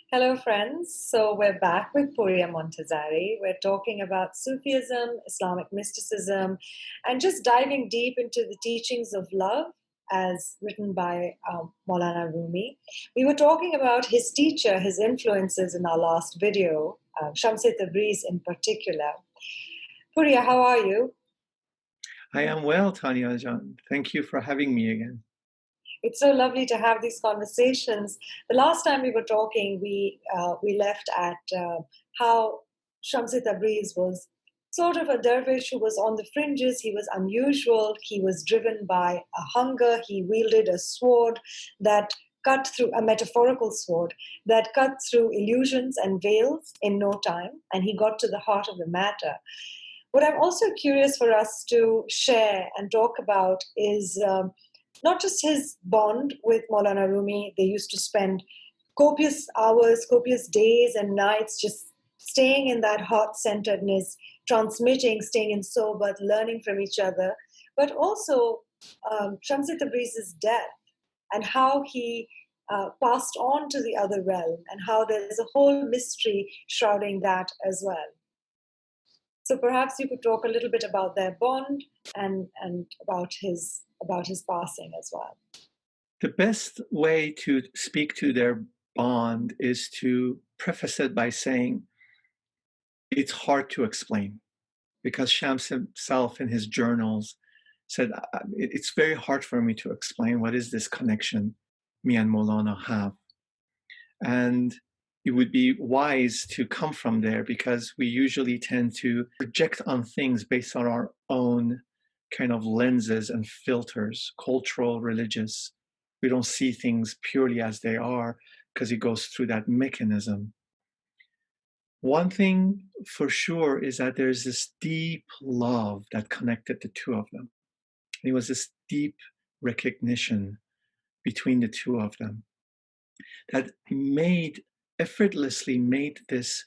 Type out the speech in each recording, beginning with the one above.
Hello, friends. So we're back with Pouria Montazeri. We're talking about Sufism, Islamic mysticism, and just diving deep into the teachings of love as written by Mawlana Rumi. We were talking about his teacher, his influences in our last video, Shams-e-Tabriz in particular. Pouria, how are you? I am well, Tanya Jan. Thank you for having me again. It's so lovely to have these conversations. The last time we were talking, we left at how Shamsi Tabriz was sort of a dervish who was on the fringes. He was unusual. He was driven by a hunger. He wielded a sword that cut through a metaphorical sword that cut through illusions and veils in no time, and he got to the heart of the matter. What I'm also curious for us to share and talk about is not just his bond with Maulana Rumi. They used to spend copious hours, copious days and nights just staying in that heart centeredness, transmitting, staying in sohbat, learning from each other, but also Shamsi Tabriz's death and how he passed on to the other realm, and how there's a whole mystery shrouding that as well. So perhaps you could talk a little bit about their bond and about his passing as well. The best way to speak to their bond is to preface it by saying it's hard to explain, because Shams himself in his journals said, it's very hard for me to explain what is this connection me and Maulana have. And it would be wise to come from there, because we usually tend to project on things based on our own kind of lenses and filters, cultural, religious. We don't see things purely as they are because it goes through that mechanism. One thing for sure is that there's this deep love that connected the two of them. And it was this deep recognition between the two of them that effortlessly made this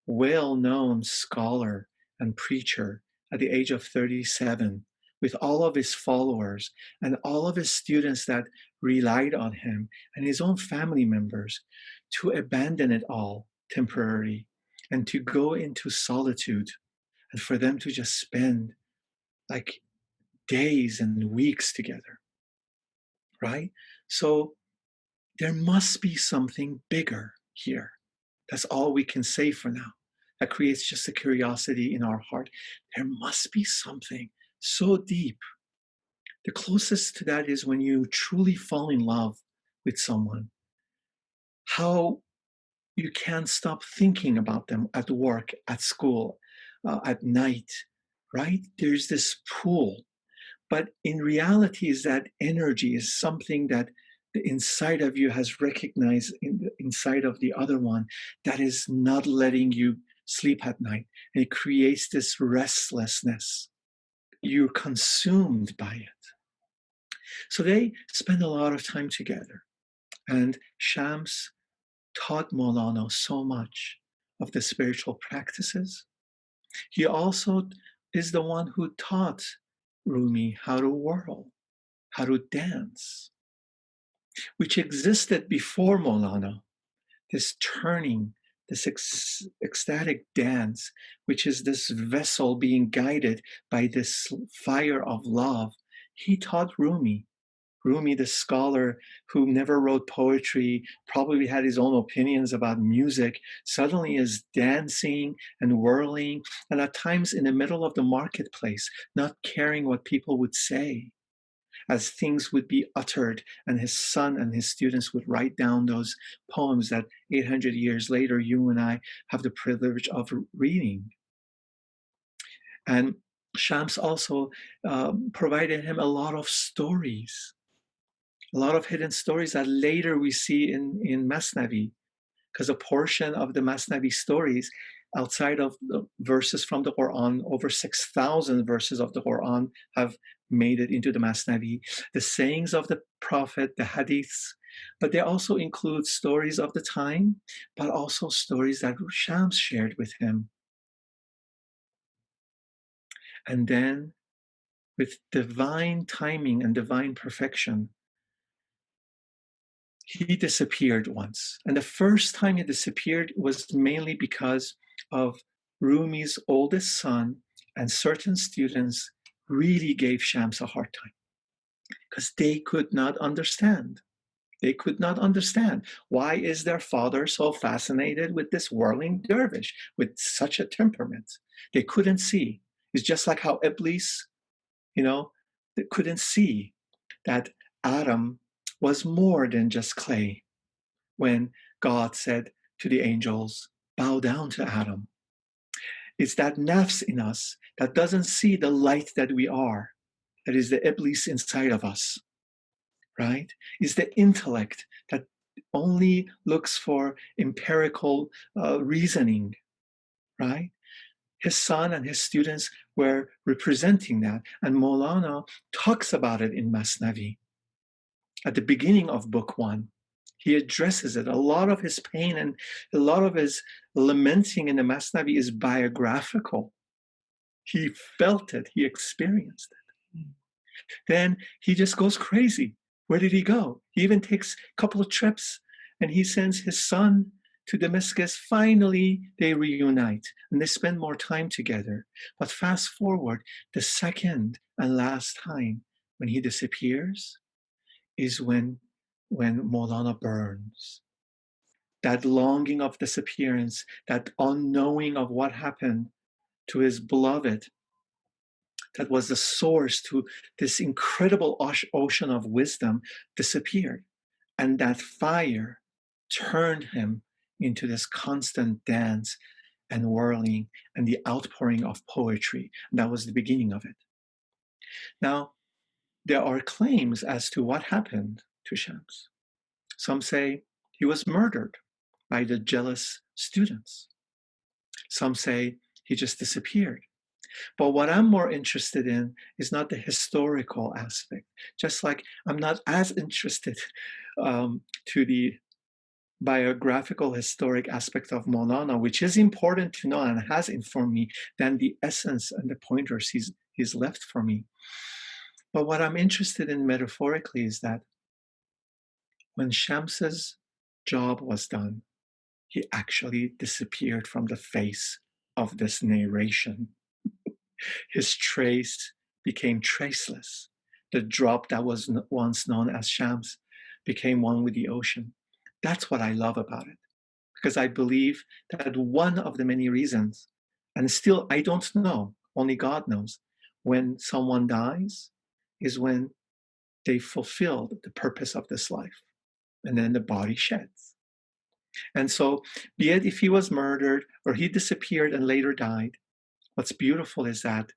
well-known scholar and preacher at the age of 37, with all of his followers and all of his students that relied on him and his own family members, to abandon it all temporarily and to go into solitude, and for them to just spend like days and weeks together, right? So there must be something bigger here. That's all we can say for now. That creates just a curiosity in our heart. There must be something so deep. The closest to that is when you truly fall in love with someone, how you can't stop thinking about them at work, at school, at night, right? There's this pull. But in reality, is that energy is something that the inside of you has recognized in the inside of the other one, that is not letting you sleep at night. And it creates this restlessness. You're consumed by it. So they spend a lot of time together. And Shams taught Maulana so much of the spiritual practices. He also is the one who taught Rumi how to whirl, how to dance, which existed before Maulana. This turning, this ecstatic dance, which is this vessel being guided by this fire of love. He taught Rumi. Rumi, the scholar who never wrote poetry, probably had his own opinions about music, suddenly is dancing and whirling, and at times in the middle of the marketplace, not caring what people would say, as things would be uttered, and his son and his students would write down those poems that 800 years later, you and I have the privilege of reading. And Shams also provided him a lot of stories, a lot of hidden stories that later we see in Masnavi, because a portion of the Masnavi stories, outside of the verses from the Quran, over 6,000 verses of the Quran have made it into the Masnavi, the sayings of the Prophet, the hadiths, but they also include stories of the time, but also stories that Shams shared with him. And then, with divine timing and divine perfection, he disappeared once. And the first time he disappeared was mainly because of Rumi's oldest son and certain students really gave Shams a hard time because they could not understand. They could not understand why is their father so fascinated with this whirling dervish with such a temperament. They couldn't see. It's just like how Iblis, they couldn't see that Adam was more than just clay when God said to the angels, bow down to Adam. It's that nafs in us that doesn't see the light that we are, that is the Iblis inside of us, right? It's the intellect that only looks for empirical reasoning, right? His son and his students were representing that. And Mawlana talks about it in Masnavi. At the beginning of book 1, he addresses it. A lot of his pain and a lot of his lamenting in the Masnavi is biographical. He felt it, he experienced it. Then he just goes crazy. Where did he go? He even takes a couple of trips and he sends his son to Damascus. Finally, they reunite and they spend more time together. But fast forward, the second and last time when he disappears is when Maulana burns. That longing of disappearance, that unknowing of what happened to his beloved, that was the source to this incredible ocean of wisdom, disappeared. And that fire turned him into this constant dance and whirling and the outpouring of poetry. And that was the beginning of it. Now, there are claims as to what happened to Shams. Some say he was murdered by the jealous students. Some say he just disappeared. But what I'm more interested in is not the historical aspect, just like I'm not as interested to the biographical historic aspect of Maulana, which is important to know and has informed me, than the essence and the pointers he's left for me. But what I'm interested in metaphorically is that when Shams's job was done, he actually disappeared from the face of this narration. His trace became traceless. The drop that was once known as Shams became one with the ocean. That's what I love about it, because I believe that one of the many reasons, and still I don't know, only God knows, when someone dies is when they fulfilled the purpose of this life, and then the body sheds. And so, be it if he was murdered or he disappeared and later died, what's beautiful is that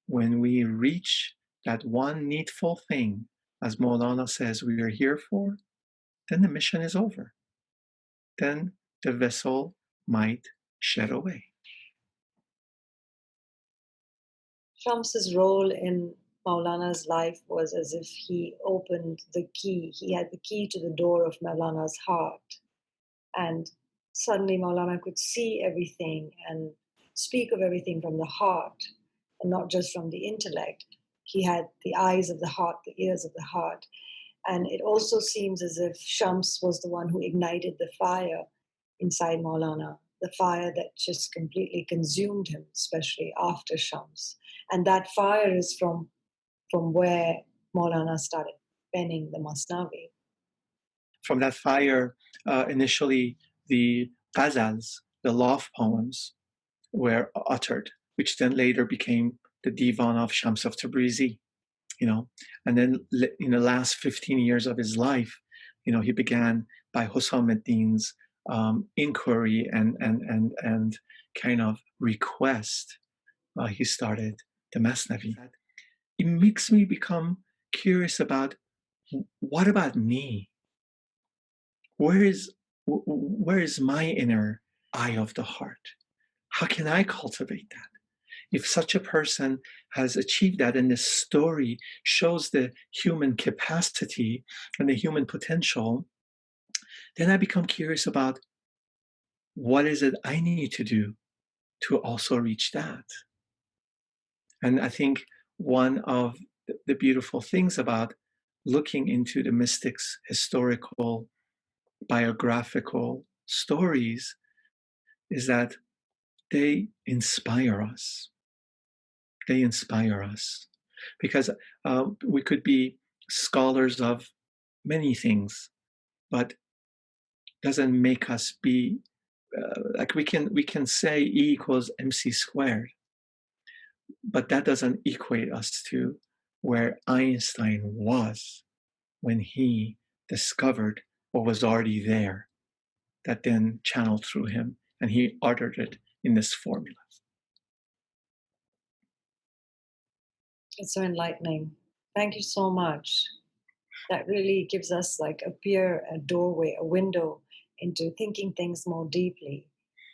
when we reach that one needful thing, as Maulana says, we are here for, then the mission is over. Then the vessel might shed away. Shams's role in Maulana's life was as if he opened the key. He had the key to the door of Maulana's heart. And suddenly Maulana could see everything and speak of everything from the heart and not just from the intellect. He had the eyes of the heart, the ears of the heart. And it also seems as if Shams was the one who ignited the fire inside Maulana, the fire that just completely consumed him, especially after Shams. And that fire is from where Maulana started penning the Masnavi. From that fire, initially the ghazals, the love poems, were uttered, which then later became the divan of Shams-e-Tabrizi, and then in the last 15 years of his life, he began by Hussam ad-Din's inquiry and kind of request. He started the Masnavi. It makes me become curious about, what about me? Where is my inner eye of the heart? How can I cultivate that? If such a person has achieved that, and this story shows the human capacity and the human potential, then I become curious about, what is it I need to do to also reach that? And I think one of the beautiful things about looking into the mystics' historical biographical stories is that they inspire us. They inspire us because we could be scholars of many things, but doesn't make us be like we can say E equals mc squared, but that doesn't equate us to where Einstein was when he discovered what was already there that then channeled through him and he uttered it in this formula. It's so enlightening. Thank you so much. That really gives us like a doorway, a window into thinking things more deeply.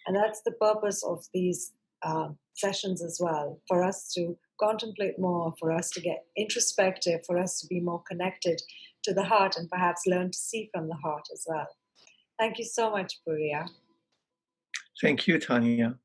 And that's the purpose of these sessions as well, for us to contemplate more, for us to get introspective, for us to be more connected to the heart and perhaps learn to see from the heart as well. Thank you so much, Pouria. Thank you, Tanya.